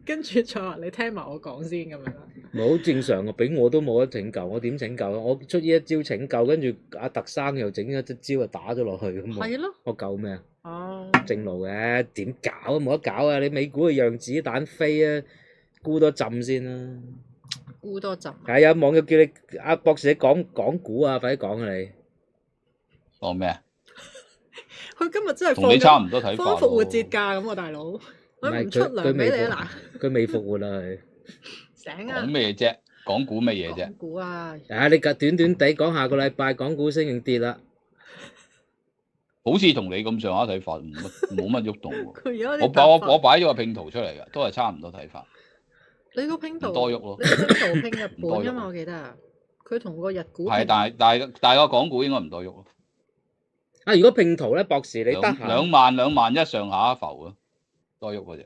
跟住就話你聽埋我講先咁樣啦。好正常啊，俾我都冇得拯救，我點拯救啊？我出呢一招拯救，跟住阿特生又整咗隻招啊，打咗落去咁。係咯。我救咩啊？哦。正路嘅，點搞啊？冇得搞啊！你美股嘅讓子彈飛啊，沽多浸先啦。沽多陣，係有網友叫你阿博士講股啊，快啲講啊你。講咩啊？佢今日真係同你差唔多睇法。放復活節假咁啊，大佬，佢唔出糧俾你啊嗱。佢未復活啊佢。醒啊！講咩啫？講股乜嘢啫？講股啊！你短地講下個禮拜港股升定跌啦。好似同你咁上下睇法，冇乜喐動喎。佢而家我擺咗個拼圖出嚟嘅，都係差唔多睇法。你個拼圖多喐咯，你個拼圖拼日本㗎嘛？我記得啊，佢同個日股係，但係個港股應該唔多喐咯。啊，如果拼圖咧，博士你得閒2萬一上下浮咯，多喐嗰隻。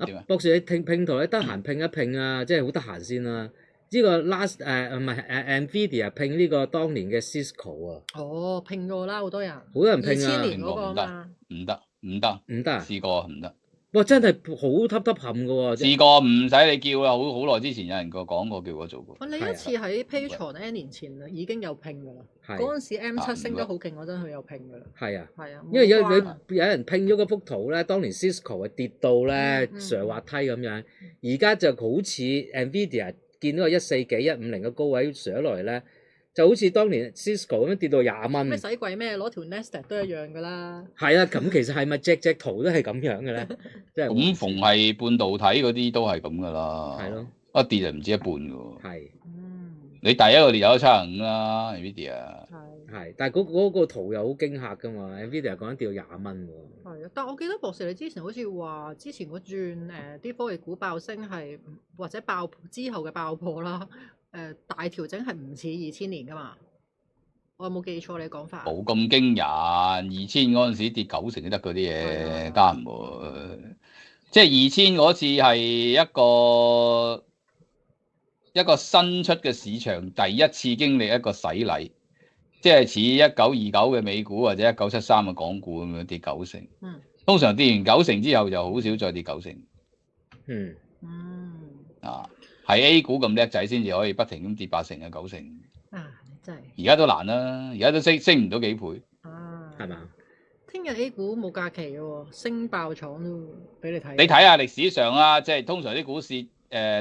點啊？博士你拼圖你得閒拼一拼啊，即係好得閒先啦。呢個 last 唔係NVIDIA 拼呢個當年嘅 Cisco 啊。哦，拼過啦，好多人。好多人拼啊。2000年嗰個嘛。唔得。試過唔得。哇！真係好揼冚㗎喎。試過唔使你叫啦，好耐之前有人講過叫我做過。你一次喺 Patreon N 年前啦，已經有拼㗎啦。嗰陣時 M7 升得好勁，嗰陣佢有拼㗎啦。係啊。因為有人拼咗嗰幅圖咧，當年 Cisco 係跌到咧上滑梯咁樣，而家就好似 NVIDIA 見到個140幾150嘅高位上落嚟咧，就好似當年 Cisco 咁樣跌到20蚊。咩使鬼咩？攞條 Nasdaq 都一樣㗎啦。係啊，咁其實係咪隻圖都係咁樣嘅咧？咁逢係半導體嗰啲都係咁㗎啦。係咯，一跌就唔止一半㗎喎。係。你第一個年有得75啦 ，NVIDIA。係，但係嗰個圖又好驚嚇㗎嘛 ，NVIDIA 講緊跌到20蚊喎。係啊，但我記得博士你之前好似話，之前嗰轉啲科技股爆升係或者爆之後嘅爆破啦，大調整係唔似2000年㗎嘛？我有冇記錯你講法？冇咁驚人，2000嗰陣時跌90都得嗰啲嘢，加唔會。即係2000嗰次係一個新出嘅市場，第一次經歷一個洗禮。即係似1929嘅美股或者1973嘅港股咁樣跌90。通常跌完90之後就好少再跌90。係 A 股咁叻仔先至可以不停咁跌80嘅90。你真係。而家都難啦，而家都升唔到幾倍。係嘛？聽日 A 股冇假期嘅喎，升爆廠都俾你睇。你睇下歷史上啦，即係通常啲股市。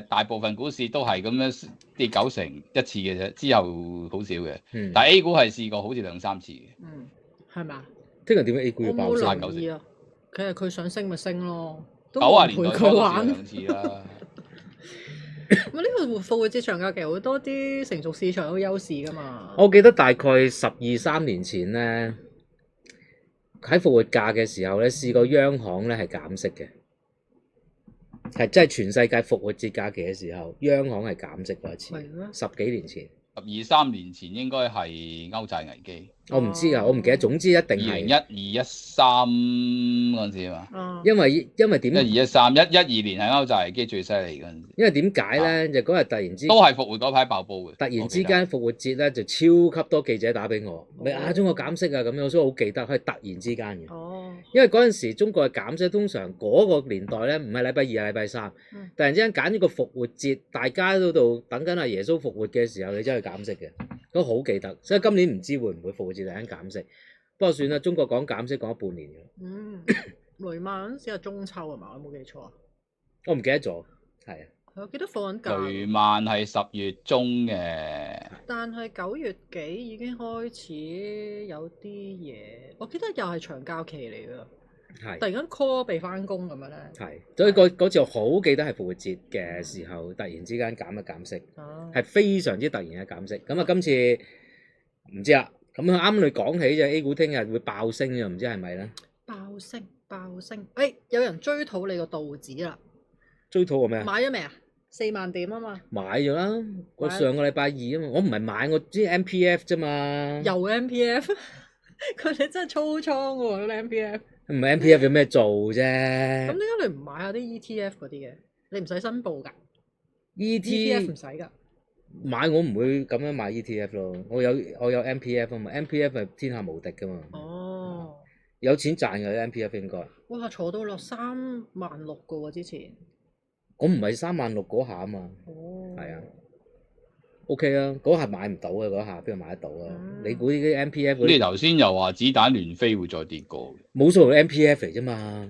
大部分股市都係咁樣跌90一次嘅啫，之後好少嘅。但係 A 股係試過好似2、3次嘅。係嘛？聽日點解 A 股要爆升90啊？佢想升咪升咯。90年代佢玩2次啦。咁呢個復活節長假期好多啲成熟市場有優勢㗎嘛？我記得大概12-13年前咧，喺復活假嘅時候咧，試過央行咧係減息嘅。係真係全世界復活節假期嘅時候，央行係減息過一次。10幾年前，12、13年前應該係歐債危機。我唔知啊，我唔記得。總之一定係2012、13嗰陣時啊嘛。因為點？12、13、12年係歐債危機最犀利嗰陣時。因為點解咧？就嗰日突然之間都係復活嗰排爆煲嘅。突然之間復活節咧就超級多記者打俾我，中國減息啊咁樣，所以我好記得係突然之間嘅。因為嗰陣時中國嘅減息通常嗰個年代咧唔係禮拜2係禮拜3，突然之間揀呢個復活節，大家都度等緊阿耶穌復活嘅時候，你真係減息嘅，都好記得。所以今年唔知會唔會復活節突然間減息，不過算啦。中國講減息講咗半年嘅。雷曼嗰陣時係中秋係嘛？我冇記錯啊？我唔記得咗，係啊。我記得放緊假。雷曼係10月中嘅。但係9月幾已經開始有啲嘢，我記得又係長假期嚟㗎。係。突然間 call 被翻工咁樣咧。係。所以嗰次我好記得係復活節嘅時候，突然之間減息，係非常之突然嘅減息。咁啊，今次唔知啦。咁啱你講起就 A 股聽日會爆升又唔知係咪咧？爆升！有人追討你個道指啦。追討我咩啊？買咗未啊？4萬點啊嘛。買咗啦，我上個禮拜2啊嘛。我唔係買，我知 MPF 啫嘛。又 MPF？ 佢哋真係粗倉喎，嗰啲 MPF。唔係 MPF 有咩做啫？咁點解你唔買下啲 ETF 嗰啲嘅？你唔使申報㗎。ETF 唔使㗎。買我唔會咁樣買 ETF 咯。我有 MPF 啊嘛。MPF 係天下無敵㗎嘛。哦。有錢賺嘅 MPF 應該。哇！坐到落3萬6個喎，之前。我唔係3萬6嗰下啊嘛。哦。係啊。OK 啊，嗰下買唔到嘅嗰下，邊度買得到啊？你估啲 MPF 嗰啲？你頭先又話子彈亂飛會再跌過。冇數 MPF 嚟啫嘛。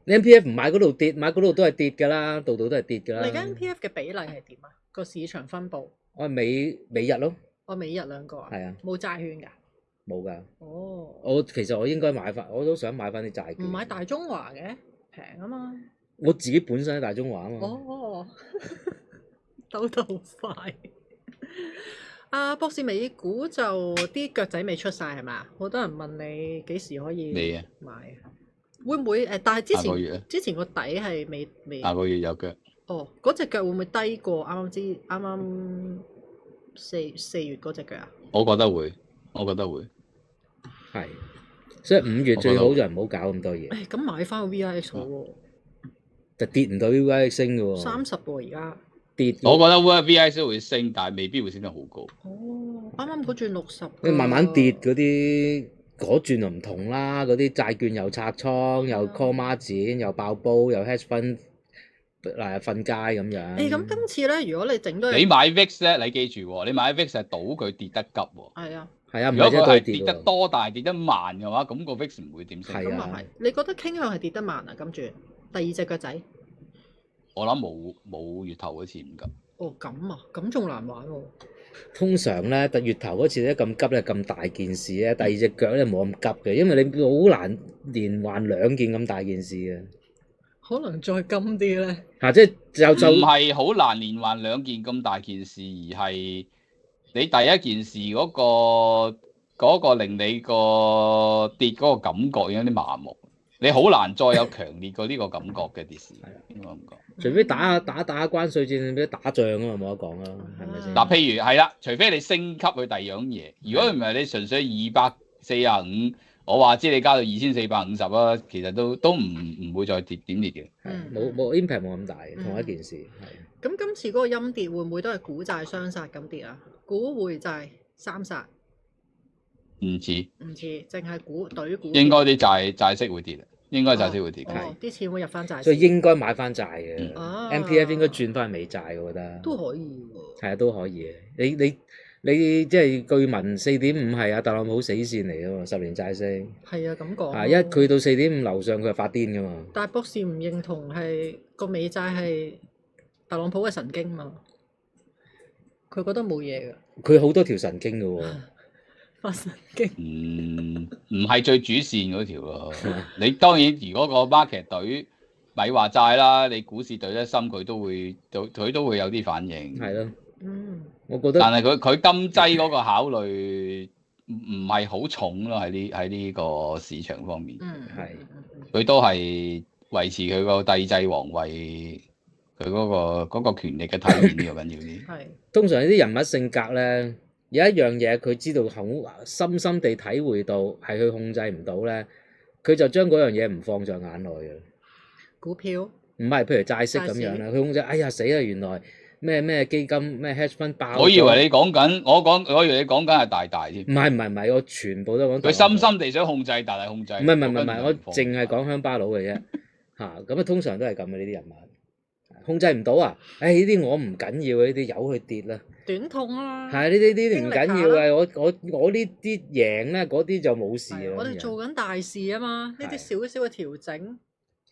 你 MPF 唔買嗰度跌，買嗰度都係跌㗎啦，度度都係跌㗎啦。你而家 MPF 嘅比例係點啊？個市場分佈。我係美日咯。我美日兩個啊。係啊。冇債券㗎。冇㗎。哦。其實我應該買翻，我都想買翻啲債券。唔買大中華嘅，平啊嘛。我自己本身喺大中華啊嘛。哦。兜得好快。博士美股就啲腳仔未出晒係嘛？好多人問你幾時可以買啊？會唔會但係之前個底係未下個月有腳。哦，嗰隻腳會唔會低過啱啱4月嗰隻腳啊？我覺得會，係，所以5月最好就唔好搞咁多嘢。咁買翻個 VIX 好喎，就跌唔到 VIX 升嘅喎。30喎而家。跌，我覺得 VIX 會升，但係未必會升得好高。哦，啱啱嗰轉60。你慢慢跌嗰啲，嗰轉就唔同啦。嗰啲債券又拆倉，又 call 孖展，又爆煲，又 hedge fund 瞓街咁樣。咁今次咧，如果你整多，你買 VIX 咧，你記住喎，你買 VIX 係賭佢跌得急喎。係啊。係啊，如果佢係跌得多，但係跌得慢嘅話，咁個 VIX 唔會點升。咁啊係，你覺得傾向係跌得慢啊？今轉第二隻腳仔。我諗冇月頭嗰次唔急。哦，咁啊，咁仲難玩喎。通常咧，月頭嗰次咧咁急咧，咁大件事咧，第二隻腳咧冇咁急嘅，因為你好難連環2件咁大件事嘅。可能再金啲咧。即係就唔係好難連環2件咁大件事，而係你第一件事嗰個令你個跌嗰個感覺有啲麻木，你好難再有強烈過呢個感覺嘅跌市。應該咁講。除非打關稅戰，俾打仗啊嘛，冇得講啦，係咪先？嗱，譬如係啦，除非你升級去第二樣嘢，如果唔係你純粹245，我話知你加到2450啦，其實都唔會再跌點跌嘅。冇 impact 冇咁大嘅，同一件事係。咁今次嗰個陰跌會唔會都係股債雙殺咁跌啊？股匯債三殺？唔似，淨係股。應該啲債息會跌。應該債息會跌，啲錢會入翻債，所以應該買翻債嘅。MPF 應該轉翻美債，我覺得都可以喎。係啊，都可以嘅。你即係據聞4.5係特朗普死線嚟㗎嘛，10年債息。係啊，咁講。一佢到4.5樓上，佢就發癲㗎嘛。但係博士唔認同係個美債係特朗普嘅神經嘛？佢覺得冇嘢㗎。佢好多條神經㗎喎。神經唔係最主線嗰條咯。你當然如果個 market 隊咪話債啦，你股市隊得深，佢都會有啲反應。係咯，我覺得。但係佢金劑嗰個考慮唔係好重咯，喺呢個市場方面。佢都係維持佢個帝制皇位，佢嗰個權力嘅體現比較緊要啲。通常呢啲人物性格咧。有一樣嘢佢知道好深深地體會到係佢控制唔到咧，佢就將嗰樣嘢唔放在眼內嘅。股票唔係，譬如債息咁樣啦，佢控制，哎呀死啦！原來咩基金咩 hedge fund 爆。我以為你講緊，我以為你講緊係大添。唔係，我全部都講。佢深深地想控制，但係控制唔到。唔係，我淨係講鄉巴佬嘅啫。咁啊，通常都係咁嘅呢啲人物，控制唔到啊！呢啲我唔緊要嘅，呢啲由佢跌啦。短痛啊！係呢啲唔緊要嘅，我呢啲贏咧，嗰啲就冇事啦。我哋做緊大事啊嘛，呢啲少少嘅調整，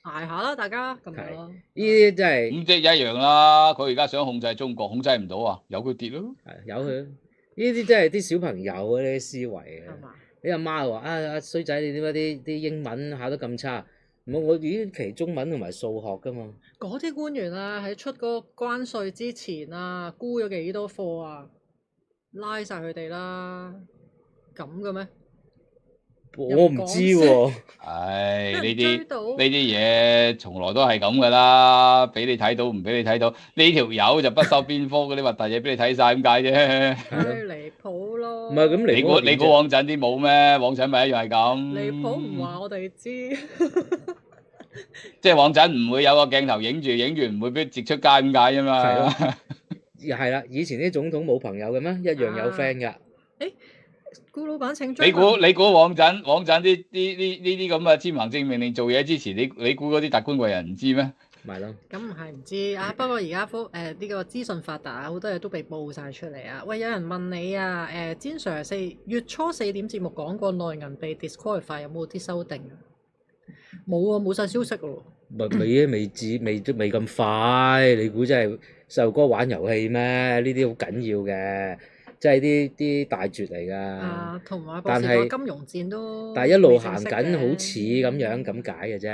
捱下啦，大家咁樣咯。呢啲真係咁即係一樣啦。佢而家想控制中國，控制唔到啊，由佢跌咯。由佢。呢啲真係啲小朋友嗰啲思維啊！你阿媽話啊衰仔，你點解啲英文考得咁差？我呢期中文同埋數學噶嘛。嗰啲官員啊，喺出嗰個關稅之前啊，沽咗幾多貨啊，拉晒佢哋啦，咁嘅咩？我唔知喎。唉，呢啲嘢從來都係咁噶啦，俾你睇到唔俾你睇到，呢條友就不修邊幅嗰啲核突嘢俾你睇晒咁解啫。太離譜咯！唔係咁你估往陣啲冇咩？往陣咪一樣係咁。離譜唔話我哋知。即係往陣唔會有個鏡頭影住唔會俾截出街咁解啫嘛。係啦，以前啲總統冇朋友嘅咩？一樣有 friend 噶。顧老闆請。你估往陣啲咁嘅簽行政命令做嘢之前，你估嗰啲達官貴人唔知咩？咪咯。咁唔係唔知啊，不過而家呢個資訊發達，好多嘢都被報晒出嚟啊！喂，有人問你啊，詹 Sir 月初4點節目講過內銀被 disqualify 有冇啲修訂啊？冇啊，冇晒消息咯。未咁快，你估真係細路哥玩遊戲咩？呢啲好緊要嘅，即係啲大絕嚟㗎。同埋博士個金融戰都，但係一路行緊，好似咁樣咁解嘅啫，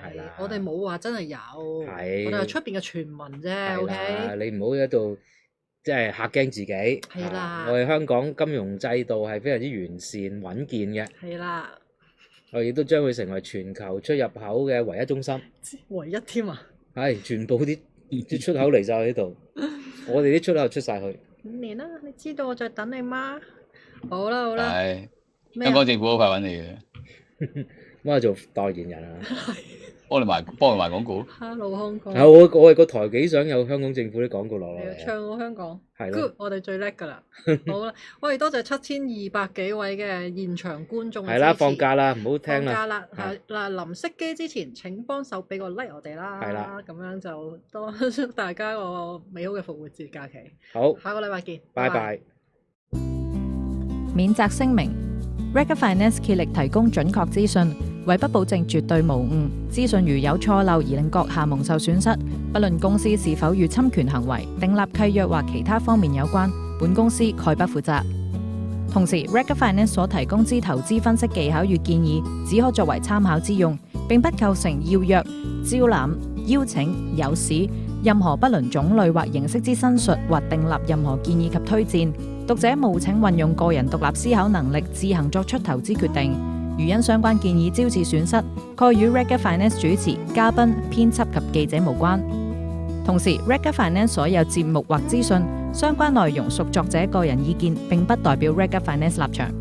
係啦。我哋冇話真係有，我哋係出邊嘅傳聞啫。OK，你唔好喺度即係嚇驚自己。係啦，我哋香港金融制度係非常之完善穩健嘅。係啦，我亦都將會成為全球出入口嘅唯一中心。唯一添啊！係全部啲出口嚟晒喺度，我哋啲出口出晒去。 5年啦，你知道我在等你嗎？好啦好啦，係咩香港政府好快揾你嘅，我係做代言人啊！幫佢賣廣告。 Hello 香港，我係個台幾想有香港政府啲廣告落嚟。唱好香港，係 Good，咯，我哋最叻㗎啦。好啦，我哋多謝7200幾位嘅現場觀眾嘅係啦，支持放假啦，唔好聽放啦。假啦，係嗱，臨熄機之前請幫手俾個 like 我哋啦。係啦，咁樣就多祝大家個美好嘅復活節假期。好，下個禮拜見，拜拜。免責聲明 Rega Finance 竭力提供準確資訊，為不保證絕對無誤，資訊如有錯漏而令閣下蒙受損失，不論公司是否與侵權行為、訂立契約或其他方面有關，本公司概不負責。同時 Rega Finance 所提供之投資分析技巧與建議，只可作為參考之用，並不構成要約、招攬、邀請、誘使任何不論種類或形式之申述或訂立任何建議及推薦。讀者務請運用個人獨立思考能力，自行作出投資決定。如因相關建議招致損失，概與 Rega Finance 主持、嘉賓、編輯及記者無關。同時 Rega Finance 所有節目或資訊相關內容屬作者個人意見，並不代表 Rega Finance 立場。